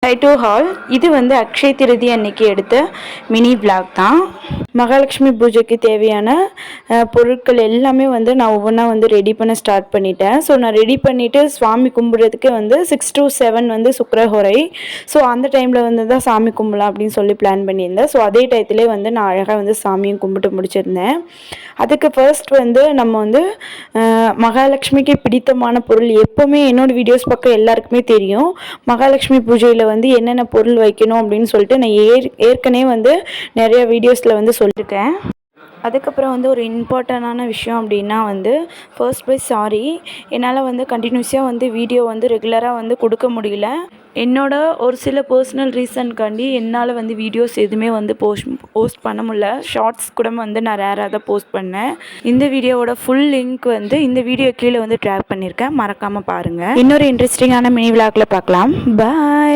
High to hall. இது வந்து அக்ஷய திருதி அன்னைக்கு எடுத்த மினி விளாக் தான். மகாலட்சுமி பூஜைக்கு தேவையான பொருட்கள் எல்லாமே வந்து நான் ஒவ்வொன்றா வந்து ரெடி பண்ண ஸ்டார்ட் பண்ணிட்டேன். ஸோ நான் ரெடி பண்ணிவிட்டு சுவாமி கும்பிட்றதுக்கு வந்து 6 to 7 வந்து சுக்கிரஹோரை. ஸோ அந்த டைமில் வந்து தான் சாமி கும்பிடலாம் அப்படின்னு சொல்லி பிளான் பண்ணியிருந்தேன். ஸோ அதே டயத்துலேயே வந்து நான் அழகாக வந்து சாமியும் கும்பிட்டு முடிச்சிருந்தேன். அதுக்கு ஃபர்ஸ்ட் வந்து நம்ம வந்து மகாலட்சுமிக்கு பிடித்தமான பொருள் எப்போவுமே என்னோடய வீடியோஸ் பக்கம் எல்லாருக்குமே தெரியும். மகாலட்சுமி பூஜையில் வந்து என்னென்ன பொருள் வைக்கணும் அப்படின்னு சொல்லிட்டு நான் ஏற்கனவே வந்து நிறைய வீடியோஸில் வந்து சொல்லியிருக்கேன். அதுக்கப்புறம் வந்து ஒரு இம்பார்ட்டண்டான விஷயம் அப்படின்னா வந்து ஃபர்ஸ்ட் பை சாரி, என்னால் வந்து கண்டினியூஸாக வந்து வீடியோ வந்து ரெகுலராக வந்து கொடுக்க முடியல. என்னோட ஒரு சில பர்சனல் ரீசன்காண்டி என்னால் வந்து வீடியோஸ் எதுவுமே வந்து போஸ்ட் பண்ண முடியல. ஷார்ட்ஸ் கூட வந்து நான் ரேராக தான் போஸ்ட் பண்ணேன். இந்த வீடியோவோட ஃபுல் லிங்க் வந்து இந்த வீடியோ கீழே வந்து ட்ராக் பண்ணியிருக்கேன், மறக்காமல் பாருங்கள். இன்னொரு இன்ட்ரெஸ்டிங்கான மினி விளாக்ல பார்க்கலாம். பாய்.